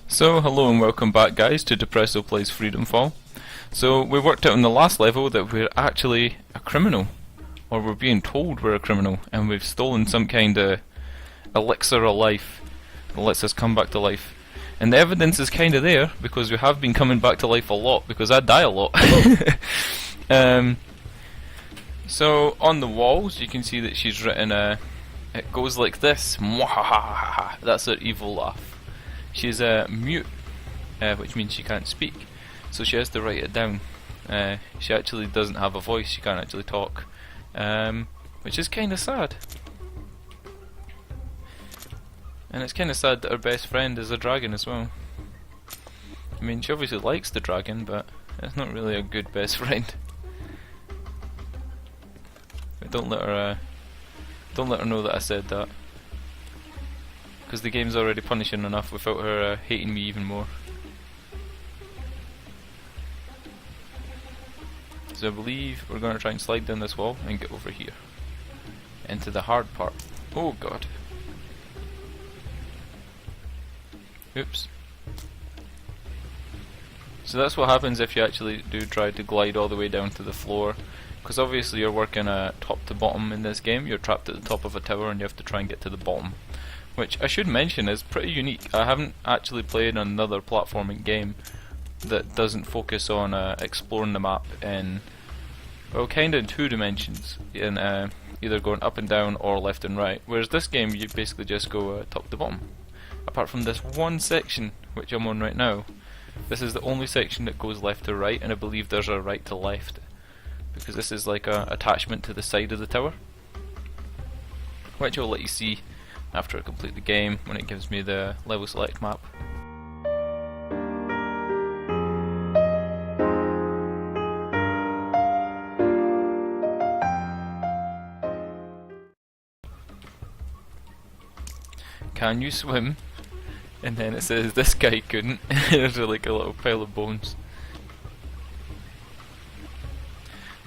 So, hello and welcome back guys to Deppresso Plays Freedomfall. So, we worked out in the last level that we're actually a criminal. Or we're being told we're a criminal, and we've stolen some kind of elixir of life that lets us come back to life. And the evidence is kind of there, because we have been coming back to life a lot, because I die a lot. So, on the walls you can see that she's written it goes like this, Mwahahaha. That's her evil laugh. She's mute, which means she can't speak, so she has to write it down. She actually doesn't have a voice, she can't actually talk, which is kind of sad. And it's kind of sad that her best friend is a dragon as well. I mean, she obviously likes the dragon, but it's not really a good best friend. But don't let her know that I said that. Because the game's already punishing enough without her hating me even more. So I believe we're going to try and slide down this wall and get over here. Into the hard part. Oh god. Oops. So that's what happens if you actually do try to glide all the way down to the floor. Because obviously you're working top to bottom in this game. You're trapped at the top of a tower and you have to try and get to the bottom. Which I should mention is pretty unique. I haven't actually played another platforming game that doesn't focus on exploring the map in, well, kinda in two dimensions, in either going up and down or left and right. Whereas this game you basically just go top to bottom. Apart from this one section which I'm on right now. This is the only section that goes left to right, and I believe there's a right to left. Because this is like a attachment to the side of the tower. Which I'll let you see after I complete the game, when it gives me the level select map. Can you swim? And then it says this guy couldn't. There's like a little pile of bones.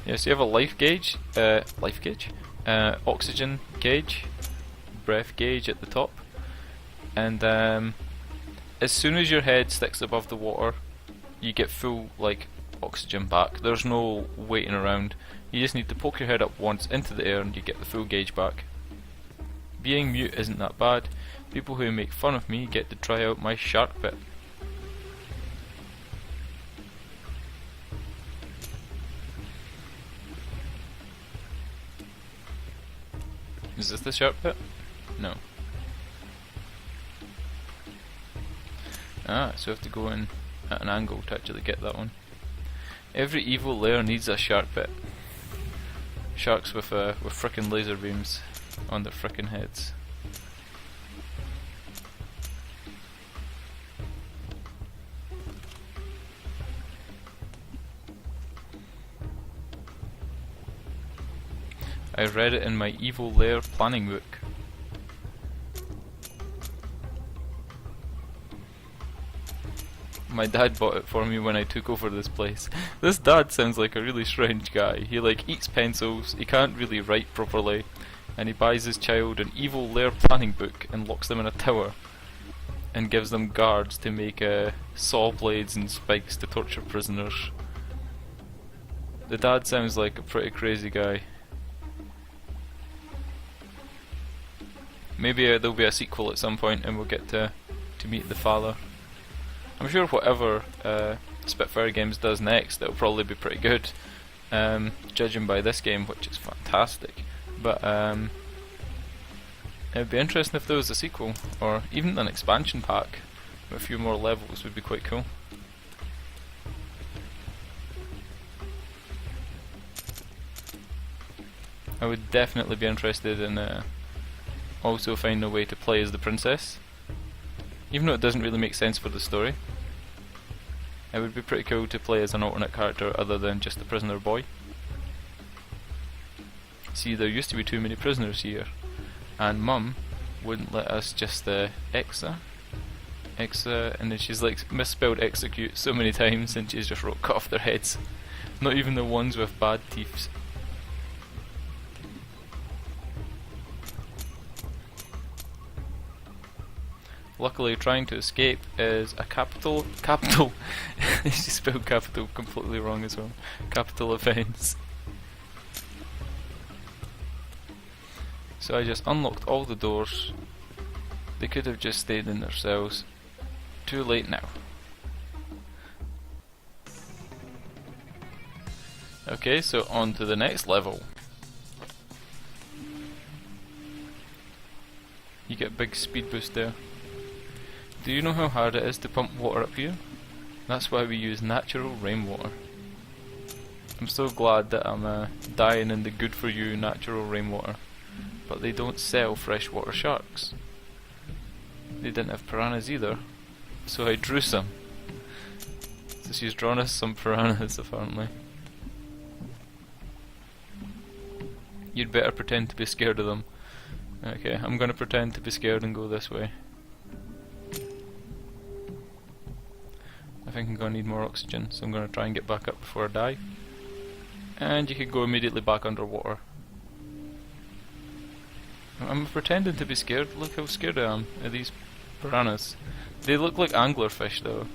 Yeah, so you have a life gauge, oxygen gauge, breath gauge at the top, and as soon as your head sticks above the water you get full oxygen back. There's no waiting around, you just need to poke your head up once into the air and you get the full gauge back. Being mute isn't that bad. People who make fun of me get to try out my shark bit. Is this the shark bit? No. Ah, so I have to go in at an angle to actually get that one. Every evil lair needs a shark bit. Sharks with frickin' laser beams on their frickin' heads. I read it in my evil lair planning book. My dad bought it for me when I took over this place. This dad sounds like a really strange guy. He eats pencils, he can't really write properly, and he buys his child an evil lair planning book and locks them in a tower and gives them guards to make saw blades and spikes to torture prisoners. The dad sounds like a pretty crazy guy. Maybe there'll be a sequel at some point and we'll get to meet the father. I'm sure whatever Spitfire Games does next, it'll probably be pretty good, judging by this game, which is fantastic. But it'd be interesting if there was a sequel, or even an expansion pack with a few more levels would be quite cool. I would definitely be interested in also finding a way to play as the princess. Even though it doesn't really make sense for the story, it would be pretty cool to play as an alternate character other than just the prisoner boy. See, there used to be too many prisoners here, and Mum wouldn't let us just and then she's misspelled execute so many times and she's just wrote cut off their heads. Not even the ones with bad teeth. Luckily, trying to escape is a capital. She spelled capital completely wrong as well. Capital offence. So I just unlocked all the doors. They could have just stayed in their cells. Too late now. Okay, so on to the next level. You get a big speed boost there. Do you know how hard it is to pump water up here? That's why we use natural rainwater. I'm so glad that I'm dying in the good for you natural rainwater. But they don't sell freshwater sharks. They didn't have piranhas either, so I drew some. So she's drawn us some piranhas apparently. You'd better pretend to be scared of them. Okay, I'm gonna pretend to be scared and go this way. I think I'm gonna need more oxygen, so I'm gonna try and get back up before I die. And you could go immediately back underwater. I'm pretending to be scared. Look how scared I am of these piranhas. They look like anglerfish though.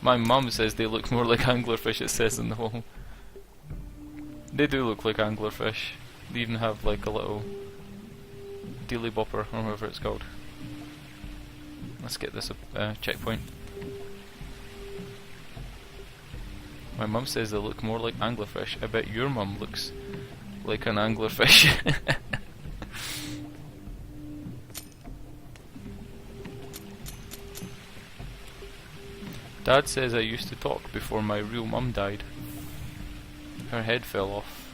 My mum says they look more like anglerfish, it says in the wall. They do look like anglerfish. They even have like a little dealy bopper or whatever it's called. Let's get this checkpoint. My mum says they look more like anglerfish. I bet your mum looks like an anglerfish. Dad says I used to talk before my real mum died. Her head fell off.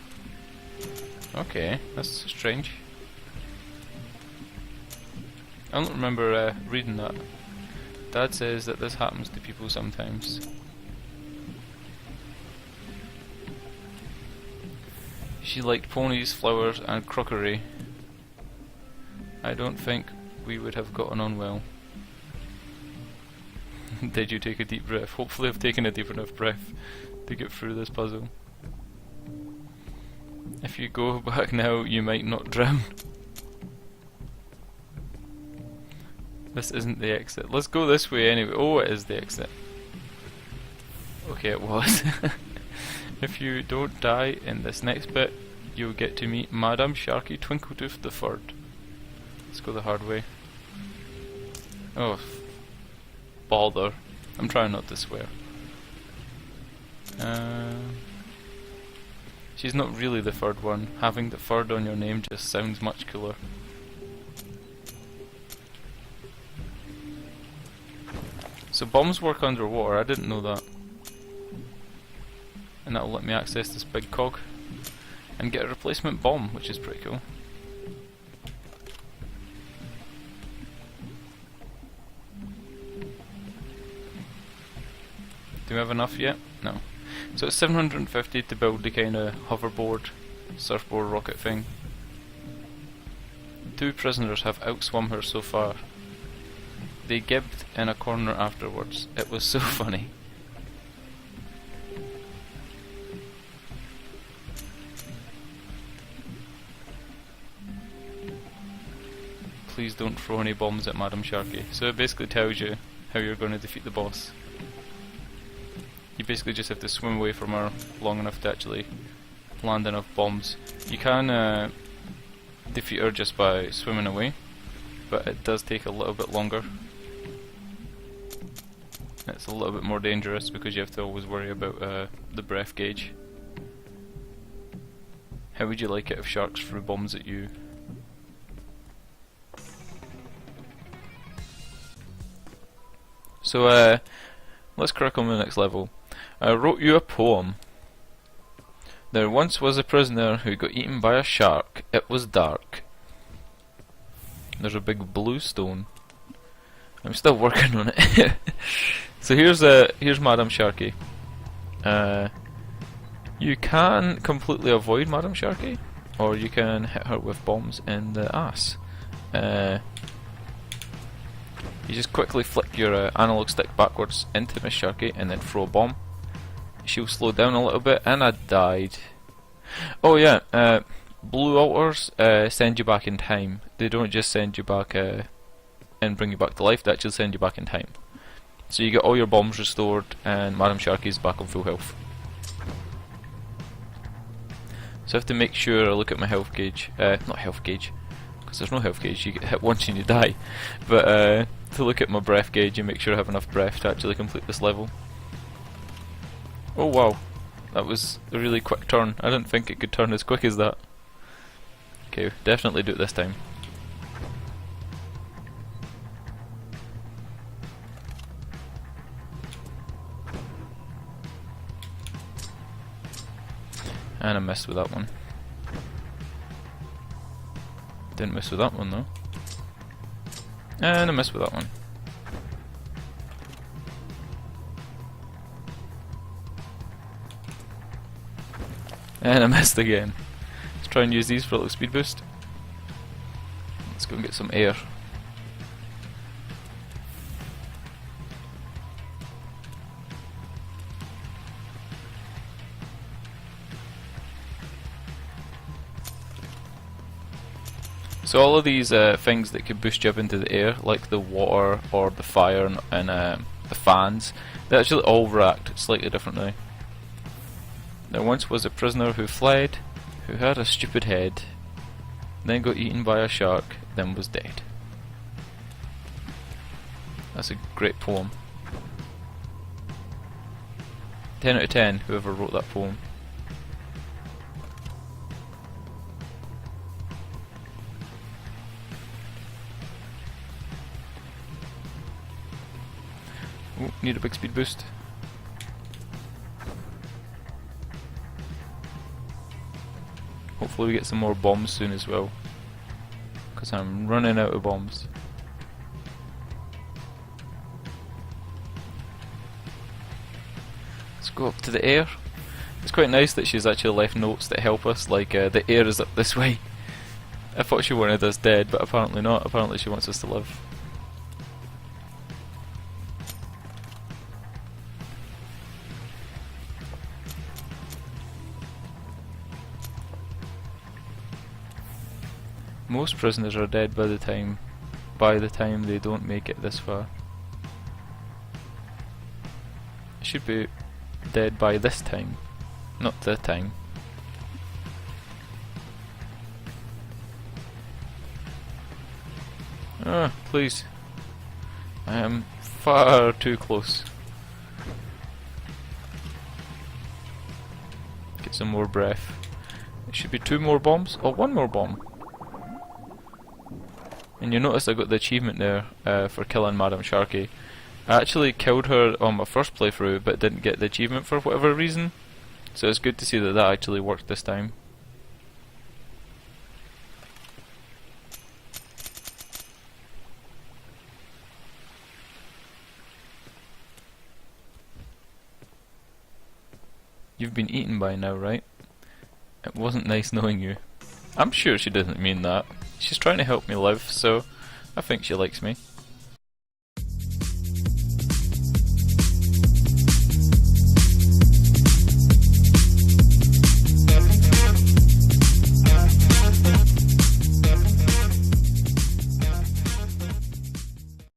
Okay, that's strange. I don't remember reading that. Dad says that this happens to people sometimes. She liked ponies, flowers and crockery. I don't think we would have gotten on well. Did you take a deep breath? Hopefully I've taken a deep enough breath to get through this puzzle. If you go back now, you might not drown. This isn't the exit. Let's go this way anyway. Oh, it is the exit. Okay, it was. If you don't die in this next bit, you'll get to meet Madame Sharky Twinkletooth the Third. Let's go the hard way. Oh, bother. I'm trying not to swear. She's not really the third one. Having the third on your name just sounds much cooler. So bombs work underwater, I didn't know that. And that'll let me access this big cog and get a replacement bomb, which is pretty cool. Do we have enough yet? No. So it's 750 to build the kind of hoverboard, surfboard rocket thing. 2 prisoners have outswum her so far. They gibbed in a corner afterwards. It was so funny. Please don't throw any bombs at Madame Sharky. So it basically tells you how you're going to defeat the boss. You basically just have to swim away from her long enough to actually land enough bombs. You can defeat her just by swimming away, but it does take a little bit longer. It's a little bit more dangerous because you have to always worry about the breath gauge. How would you like it if sharks threw bombs at you? So let's crack on with the next level. I wrote you a poem. There once was a prisoner who got eaten by a shark. It was dark. There's a big blue stone. I'm still working on it. So here's Madame Sharky. You can completely avoid Madame Sharky, or you can hit her with bombs in the ass. You just quickly flick your analog stick backwards into Miss Sharky and then throw a bomb. She'll slow down a little bit, and I died. Oh yeah, blue altars send you back in time. They don't just send you back and bring you back to life, they actually send you back in time. So you get all your bombs restored, and Madam Sharky's back on full health. So I have to make sure I look at my health gauge, not health gauge, because there's no health gauge, you get hit once and you die, but to look at my breath gauge and make sure I have enough breath to actually complete this level. Oh wow, that was a really quick turn. I didn't think it could turn as quick as that. Okay, definitely do it this time. And I missed with that one. Didn't miss with that one though. And I missed with that one. And I missed again. Let's try and use these for a little speed boost. Let's go and get some air. So all of these things that could boost you up into the air, like the water or the fire and the fans, they actually all react slightly differently. There once was a prisoner who fled, who had a stupid head, then got eaten by a shark, then was dead. That's a great poem. 10 out of 10, whoever wrote that poem. Ooh, need a big speed boost. Hopefully we get some more bombs soon as well, because I'm running out of bombs. Let's go up to the air. It's quite nice that she's actually left notes that help us, like the air is up this way. I thought she wanted us dead, but apparently not. Apparently she wants us to live. Most prisoners are dead by the time they don't make it this far. Should be dead by this time, not the time. Ah, please. I am far too close. Get some more breath. It should be 2 more bombs, or 1 more bomb. And you notice I got the achievement there for killing Madam Sharky. I actually killed her on my first playthrough but didn't get the achievement for whatever reason. So it's good to see that that actually worked this time. You've been eaten by now, right? It wasn't nice knowing you. I'm sure she doesn't mean that. She's trying to help me live, so I think she likes me.